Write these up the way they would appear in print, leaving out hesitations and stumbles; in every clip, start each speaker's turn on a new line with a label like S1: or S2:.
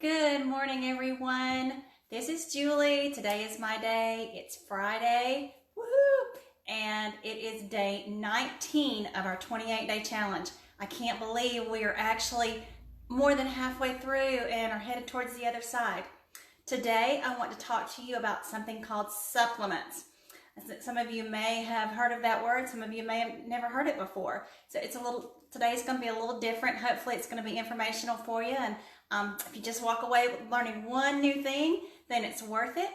S1: Good morning, everyone. This is Julie. Today is my day. It's Friday. Woohoo! And it is day 19 of our 28-day challenge. I can't believe we are actually more than halfway through and are headed towards the other side. Today, I want to talk to you about something called supplements. Some of you may have heard of that word. Some of you may have never heard it before. So today's going to be a little different. Hopefully it's going to be informational for you. And if you just walk away learning one new thing, then it's worth it.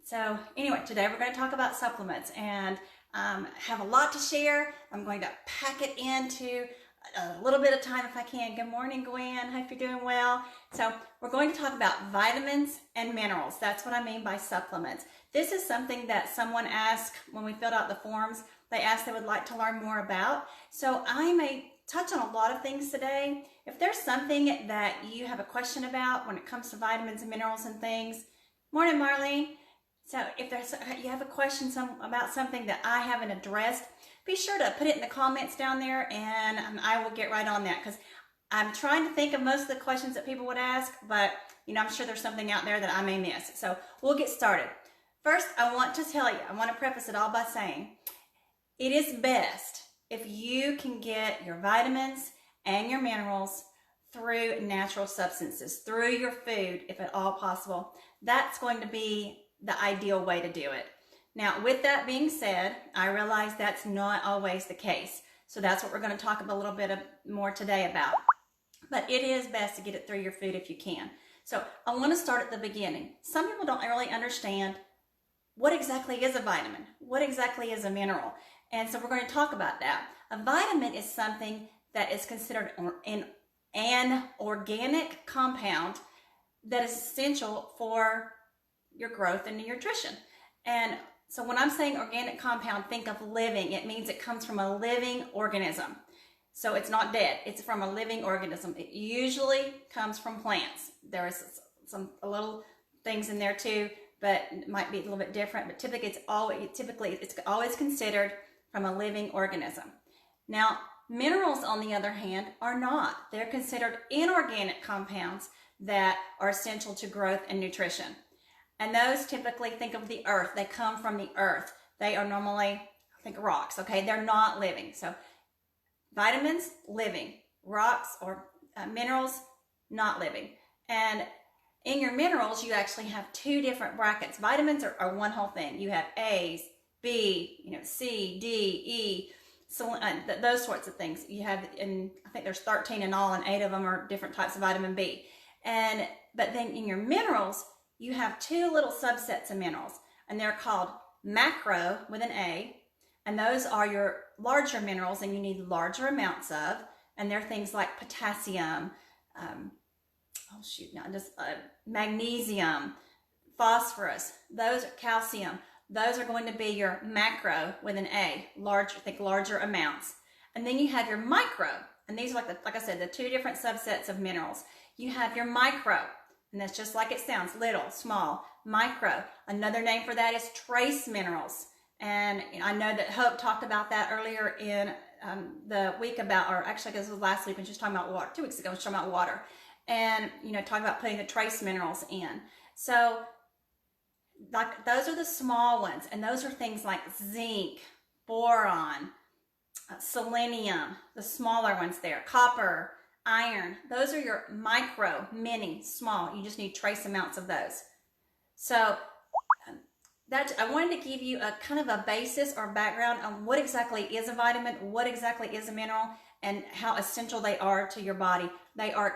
S1: So anyway, today we're going to talk about supplements and have a lot to share. I'm going to pack it into a little bit of time if I can. Good morning, Gwen. Hope you're doing well. So we're going to talk about vitamins and minerals. That's what I mean by supplements. This is something that someone asked when we filled out the forms. They asked they would like to learn more about. So I may touch on a lot of things today. If there's something that you have a question about when it comes to vitamins and minerals and things, morning, Marlene. So if you have a question about something that I haven't addressed, be sure to put it in the comments down there and I will get right on that, because I'm trying to think of most of the questions that people would ask, but I'm sure there's something out there that I may miss. So we'll get started. First, I want to preface it all by saying it is best if you can get your vitamins and your minerals through natural substances, through your food, if at all possible. That's going to be the ideal way to do it. Now, with that being said, I realize that's not always the case. So that's what we're going to talk a little bit more today about. But it is best to get it through your food if you can. So I want to start at the beginning. Some people don't really understand what exactly is a vitamin, what exactly is a mineral. And so we're going to talk about that. A vitamin is something that is considered an organic compound that is essential for your growth and your nutrition. And so when I'm saying organic compound, think of living. It means it comes from a living organism. So it's not dead. It's from a living organism. It usually comes from plants. There is some little things in there too, but it might be a little bit different. But typically it's always considered from a living organism. Now, minerals, on the other hand, are not. They're considered inorganic compounds that are essential to growth and nutrition. And those typically, think of the earth. They come from the earth. They are normally, rocks, okay? They're not living. So vitamins, living. Rocks or minerals, not living. And in your minerals, you actually have two different brackets. Vitamins are one whole thing. You have A's, B, C, D, E, so those sorts of things. You have, and I think there's 13 in all, and 8 of them are different types of vitamin B. But then in your minerals, you have two little subsets of minerals, and they're called macro with an A, and those are your larger minerals, and you need larger amounts of, and they're things like potassium, magnesium, phosphorus, those are calcium. Those are going to be your macro with an A, larger amounts. And then you have your micro, and these are like I said, the two different subsets of minerals. You have your micro, and that's just like it sounds, little, small, micro. Another name for that is trace minerals. And I know that Hope talked about that earlier in the week actually this was last week when she was talking about water. 2 weeks ago, she was talking about water. And, talking about putting the trace minerals in. So, those are the small ones. And those are things like zinc, boron, selenium, the smaller ones there, copper, iron. Those are your micro, mini, small. You just need trace amounts of those. So I wanted to give you a kind of a basis or background on what exactly is a vitamin, what exactly is a mineral, and how essential they are to your body. They are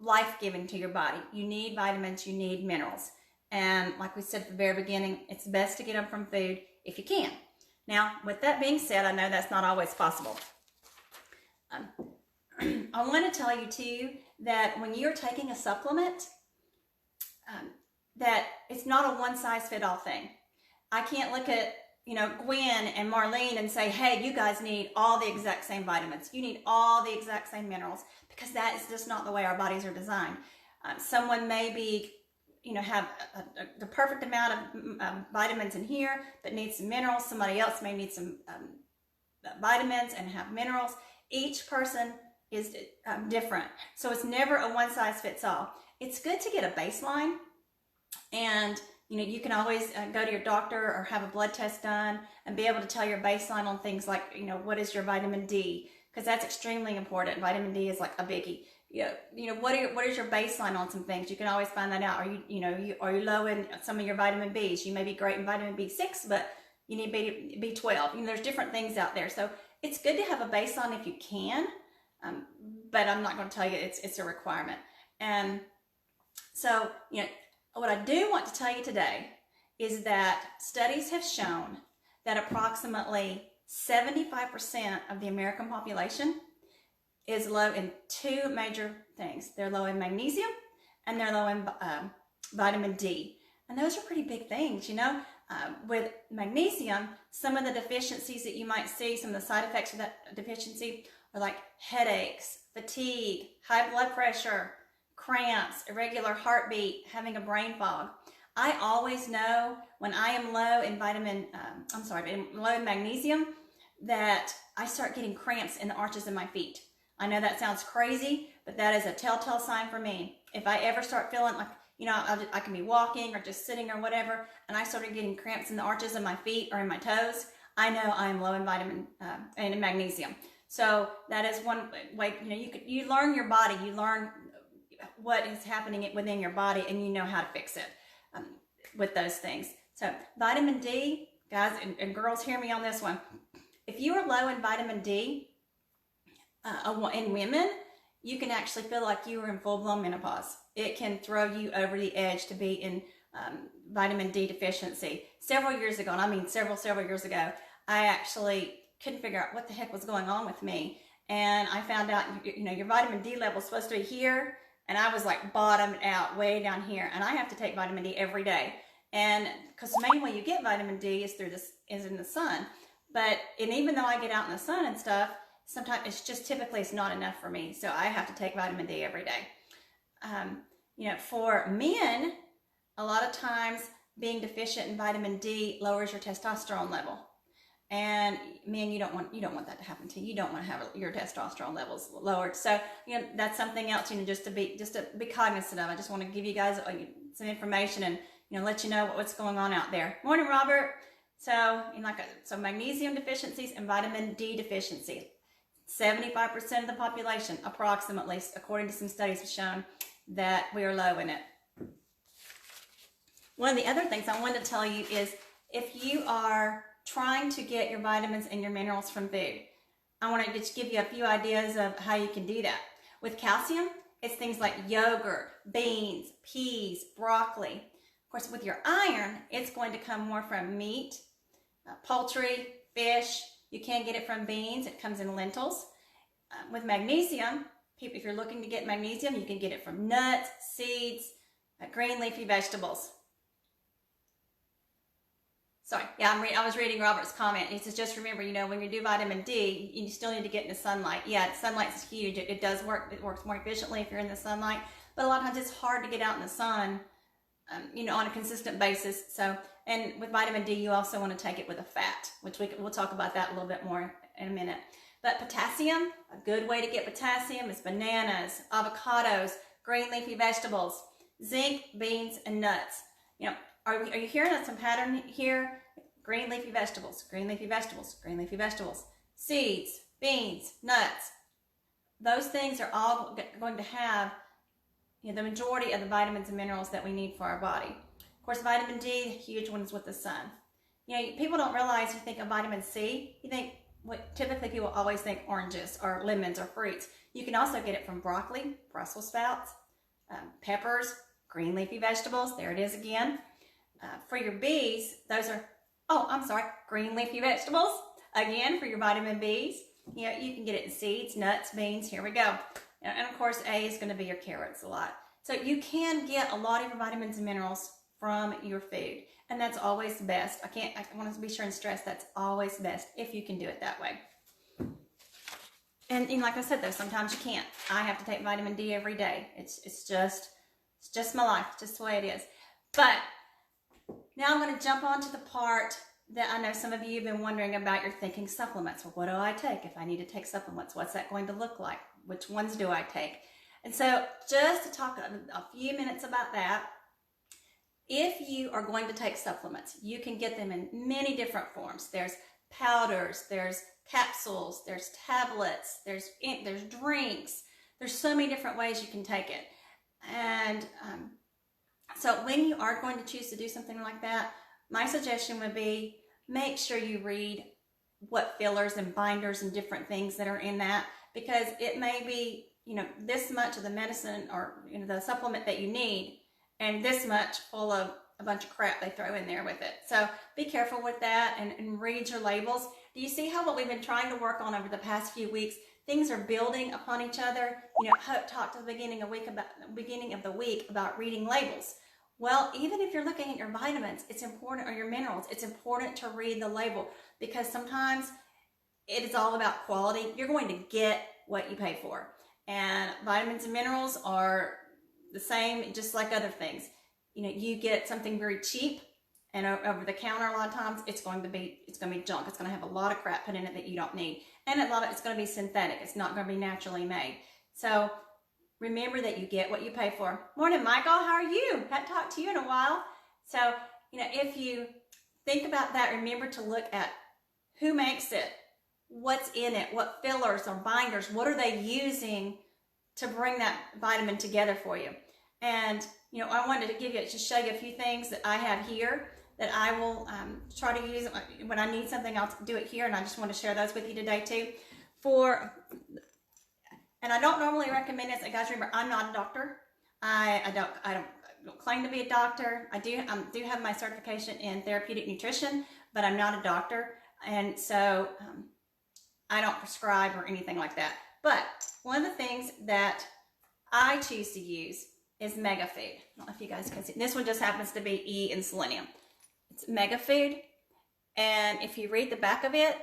S1: life-giving to your body. You need vitamins, you need minerals. And like we said at the very beginning, it's best to get them from food if you can. Now, with that being said, I know that's not always possible. I want to tell you too that when you're taking a supplement, that it's not a one-size-fits-all thing. I can't look at Gwen and Marlene and say, hey, you guys need all the exact same vitamins. You need all the exact same minerals, because that is just not the way our bodies are designed. Someone may be, have the perfect amount of vitamins in here, but needs some minerals. Somebody else may need some vitamins and have minerals. Each person is different. So it's never a one size fits all. It's good to get a baseline, and you can always go to your doctor or have a blood test done and be able to tell your baseline on things like, what is your vitamin D? Because that's extremely important. Vitamin D is like a biggie. What is your baseline on some things? You can always find that out. Are you low in some of your vitamin Bs? You may be great in vitamin B6, but you need B12. There's different things out there. So it's good to have a baseline if you can, but I'm not going to tell you it's a requirement. And so, what I do want to tell you today is that studies have shown that approximately 75% of the American population is low in two major things. They're low in magnesium and they're low in vitamin D. And those are pretty big things, With magnesium, some of the deficiencies that you might see, some of the side effects of that deficiency are like headaches, fatigue, high blood pressure, cramps, irregular heartbeat, having a brain fog. I always know when I am low in low in magnesium, that I start getting cramps in the arches of my feet. I know that sounds crazy, but that is a telltale sign for me. If I ever start feeling like, I can be walking or just sitting or whatever, and I started getting cramps in the arches of my feet or in my toes, I know I am low in vitamin and in magnesium. So that is one way, you learn your body, you learn what is happening within your body, and you know how to fix it with those things. So vitamin D, guys and girls, hear me on this one. If you are low in vitamin D in women, you can actually feel like you are in full-blown menopause. It can throw you over the edge to be in vitamin D deficiency. Several years ago, and I mean several years ago, I actually couldn't figure out what the heck was going on with me. And I found out, your vitamin D level is supposed to be here, and I was like bottomed out way down here. And I have to take vitamin D every day. And because the main way you get vitamin D is in the sun. And even though I get out in the sun and stuff, sometimes it's not enough for me. So I have to take vitamin D every day. For men, a lot of times being deficient in vitamin D lowers your testosterone level. And men, you don't want that to happen to you. You don't want to have your testosterone levels lowered. So, that's something else, just to be cognizant of. I just want to give you guys some information and, let you know what's going on out there. Morning, Robert. So, so magnesium deficiencies and vitamin D deficiency. 75% of the population, approximately, according to some studies, have shown that we are low in it. One of the other things I wanted to tell you is if you are trying to get your vitamins and your minerals from food, I want to just give you a few ideas of how you can do that. With calcium, it's things like yogurt, beans, peas, broccoli. Of course, with your iron, it's going to come more from meat, poultry, fish. You can get it from beans. It comes in lentils. With magnesium, if you're looking to get magnesium, you can get it from nuts, seeds, green leafy vegetables. Sorry, I was reading Robert's comment. He says, just remember, when you do vitamin D, you still need to get in the sunlight. Yeah, sunlight is huge. It does work. It works more efficiently if you're in the sunlight. But a lot of times it's hard to get out in the sun, on a consistent basis. So, and with vitamin D, you also want to take it with a fat, which we'll talk about that a little bit more in a minute. But potassium, a good way to get potassium is bananas, avocados, green leafy vegetables, zinc, beans, and nuts. Are you hearing some pattern here? Green leafy vegetables, green leafy vegetables, green leafy vegetables, seeds, beans, nuts. Those things are all going to have the majority of the vitamins and minerals that we need for our body. Of course, vitamin D, huge one is with the sun. People don't realize, you think of vitamin C, typically people always think oranges or lemons or fruits. You can also get it from broccoli, Brussels sprouts, peppers, green leafy vegetables. There it is again. For your Bs, those are, green leafy vegetables. Again, for your vitamin Bs, you can get it in seeds, nuts, beans. Here we go. And of course, A is going to be your carrots a lot. So you can get a lot of your vitamins and minerals from your food. And that's always best. I want to be sure and stress that's always best if you can do it that way. And like I said, though, sometimes you can't. I have to take vitamin D every day. It's just my life, just the way it is. But now I'm going to jump on to the part that I know some of you have been wondering about. You're thinking supplements. Well, what do I take if I need to take supplements? What's that going to look like? which ones do I take? And so just to talk a few minutes about that, if you are going to take supplements, you can get them in many different forms. There's powders, there's capsules, there's tablets, there's drinks. There's so many different ways you can take it. And so when you are going to choose to do something like that, my suggestion would be make sure you read what fillers and binders and different things that are in that, because it may be, this much of the medicine or, the supplement that you need, and this much full of a bunch of crap they throw in there with it. So be careful with that and read your labels. Do you see how what we've been trying to work on over the past few weeks, things are building upon each other? Hope talked at the beginning of the week about reading labels. Well, even if you're looking at your vitamins, it's important, or your minerals, it's important to read the label, because sometimes it is all about quality. You're going to get what you pay for. And vitamins and minerals are the same, just like other things. You get something very cheap and over the counter, a lot of times it's going to be junk. It's going to have a lot of crap put in it that you don't need. And a lot of it's going to be synthetic. It's not going to be naturally made. So remember that you get what you pay for. Morning, Michael. How are you? Haven't talked to you in a while. So, if you think about that, remember to look at who makes it, what's in it, what fillers or binders, what are they using to bring that vitamin together for you. And, I wanted to show you a few things that I have here that I will try to use when I need something. I'll do it here, and I just want to share those with you today too. And I don't normally recommend this. Guys, remember, I'm not a doctor. I don't claim to be a doctor. I do have my certification in therapeutic nutrition, but I'm not a doctor, and so I don't prescribe or anything like that. But one of the things that I choose to use is Mega Food. I don't know if you guys can see. This one just happens to be E and selenium. It's Mega Food, and if you read the back of it,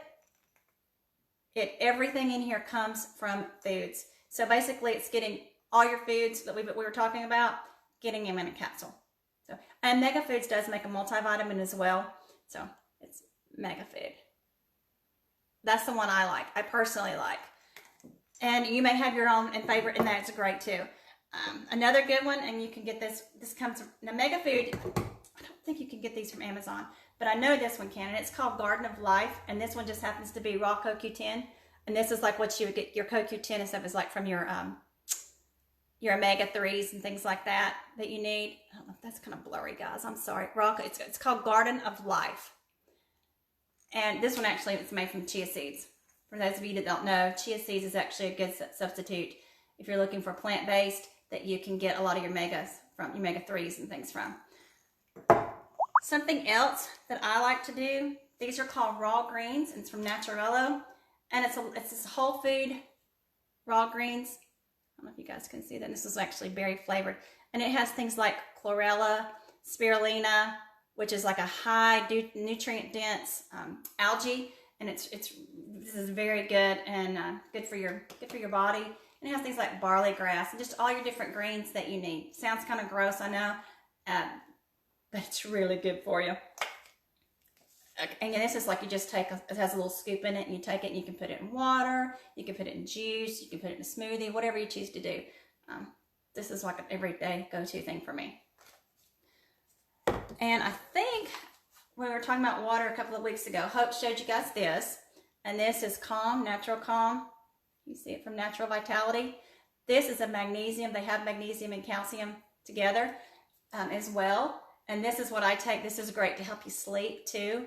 S1: everything in here comes from foods. So basically, it's getting all your foods that we were talking about, getting them in a capsule. So, and Mega Foods does make a multivitamin as well. So it's Mega Food. That's the one I like. I personally like. And you may have your own and favorite, and that's great too. Another good one, and you can get this. This comes from now, Mega Food. I don't think you can get these from Amazon, but I know this one can, and it's called Garden of Life, and this one just happens to be raw CoQ10, and this is like what you would get your CoQ10 and stuff is like from your omega-3s and things like that you need. I don't know if that's kind of blurry, guys. I'm sorry. It's called Garden of Life, and this one actually it's made from chia seeds. For those of you that don't know, chia seeds is actually a good substitute if you're looking for plant-based that you can get a lot of your omega-3s and things from. Something else that I like to do, these are called raw greens, and it's from Naturello, and it's this whole food raw greens. I don't know if you guys can see that. This is actually berry flavored, and it has things like chlorella, spirulina, which is like a high nutrient dense algae, and this is very good and good for your body. And it has things like barley grass and just all your different greens that you need. Sounds kind of gross, I know, but it's really good for you. And this is like you just take, it has a little scoop in it, and you take it and you can put it in water, you can put it in juice, you can put it in a smoothie, whatever you choose to do. This is like an everyday go-to thing for me. And I think when we were talking about water a couple of weeks ago, Hope showed you guys this, and this is Calm, Natural Calm. You see it from Natural Vitality. This is a magnesium. They have magnesium and calcium together as well. And this is what I take. This is great to help you sleep too.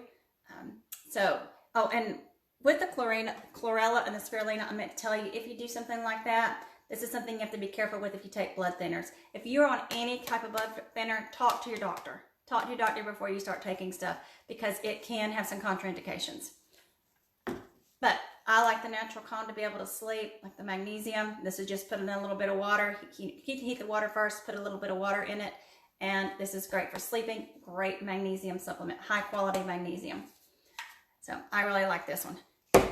S1: And with the chlorella and the spirulina, I meant to tell you, if you do something like that, this is something you have to be careful with if you take blood thinners. If you're on any type of blood thinner, talk to your doctor. Talk to your doctor before you start taking stuff, because it can have some contraindications. But I like the Natural Calm to be able to sleep, like the magnesium. This is just putting in a little bit of water. Heat the water first, put a little bit of water in it. And this is great for sleeping. Great magnesium supplement, high quality magnesium. So I really like this one.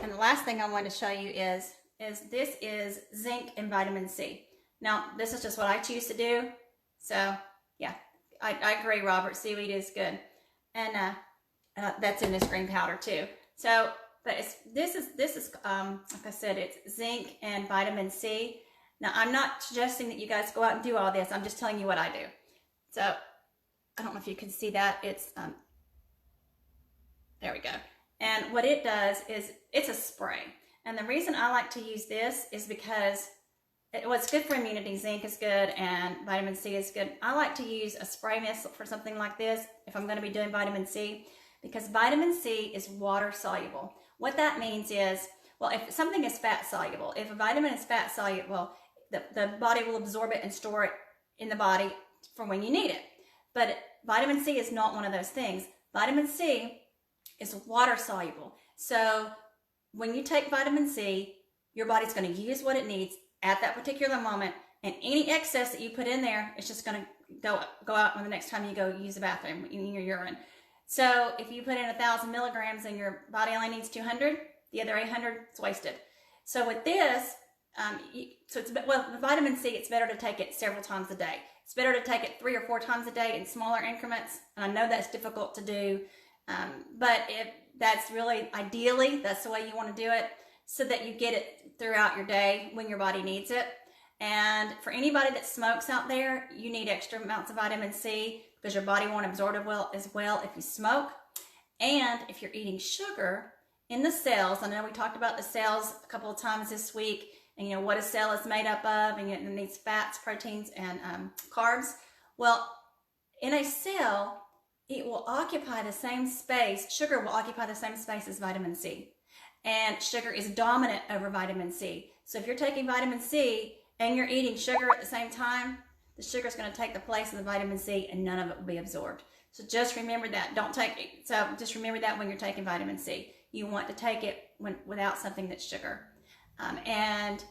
S1: And the last thing I want to show you is this is zinc and vitamin C. Now, this is just what I choose to do. So yeah, I agree, Robert. Seaweed is good. And that's in this green powder too. So but this is like I said, it's zinc and vitamin C. Now, I'm not suggesting that you guys go out and do all this. I'm just telling you what I do. So, I don't know if you can see that. It's, there we go. And what it does is, it's a spray. And the reason I like to use this is because it's good for immunity. Zinc is good and vitamin C is good. I like to use a spray mist for something like this if I'm going to be doing vitamin C, because vitamin C is water soluble. What that means is, well, if something is fat soluble, if a vitamin is fat soluble, the body will absorb it and store it in the body for when you need it. But vitamin C is not one of those things. Vitamin C is water soluble. So when you take vitamin C, your body's going to use what it needs at that particular moment, and any excess that you put in there, it's just going to go out when the next time you go use the bathroom in your urine. So if you put in 1,000 milligrams and your body only needs 200, the other 800 is wasted. So with this, with vitamin C, it's better to take it several times a day. It's better to take it 3 or 4 times a day in smaller increments. And I know that's difficult to do, but that's really, ideally, that's the way you want to do it, so that you get it throughout your day when your body needs it. And for anybody that smokes out there, you need extra amounts of vitamin C because your body won't absorb it well as well if you smoke. And if you're eating sugar in the cells, I know we talked about the cells a couple of times this week, and you know what a cell is made up of, and it needs fats, proteins, and carbs. Well, in a cell, it will occupy the same space. Sugar will occupy the same space as vitamin C. And sugar is dominant over vitamin C. So if you're taking vitamin C and you're eating sugar at the same time, the sugar is going to take the place of the vitamin C and none of it will be absorbed. So just remember that. Just remember that when you're taking vitamin C. You want to take it without something that's sugar. And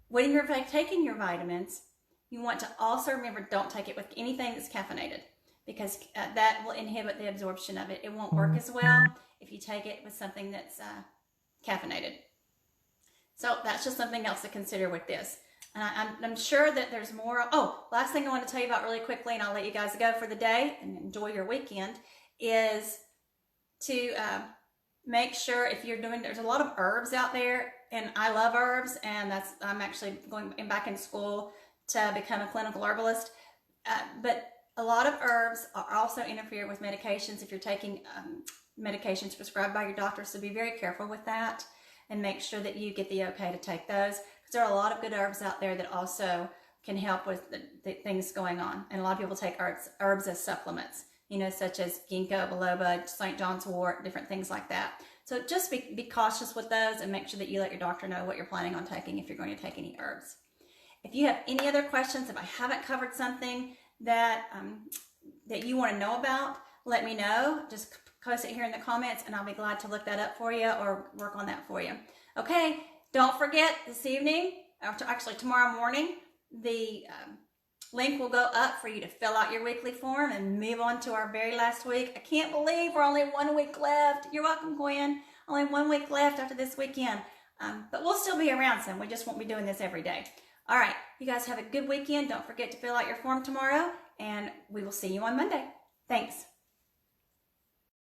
S1: when you're taking your vitamins, you want to also remember, don't take it with anything that's caffeinated, because that will inhibit the absorption of it. It won't work as well if you take it with something that's caffeinated. So that's just something else to consider with this. And I'm sure that there's more. Oh, last thing I want to tell you about really quickly, and I'll let you guys go for the day and enjoy your weekend, is to make sure, if you're doing, there's a lot of herbs out there, and I love herbs, and I'm actually going back in school to become a clinical herbalist. But a lot of herbs are also interfere with medications if you're taking medications prescribed by your doctor, so be very careful with that and make sure that you get the okay to take those, because there are a lot of good herbs out there that also can help with the things going on. And a lot of people take herbs as supplements, you know, such as ginkgo biloba, St. John's wort, different things like that. So just be cautious with those and make sure that you let your doctor know what you're planning on taking if you're going to take any herbs. If you have any other questions, if I haven't covered something that that you want to know about, let me know. Just post it here in the comments and I'll be glad to look that up for you or work on that for you. Okay, don't forget this evening, or actually tomorrow morning, the link will go up for you to fill out your weekly form and move on to our very last week. I can't believe we're only 1 week left. You're welcome, Gwen. Only 1 week left after this weekend. But we'll still be around some. We just won't be doing this every day. All right, you guys have a good weekend. Don't forget to fill out your form tomorrow, and we will see you on Monday. Thanks.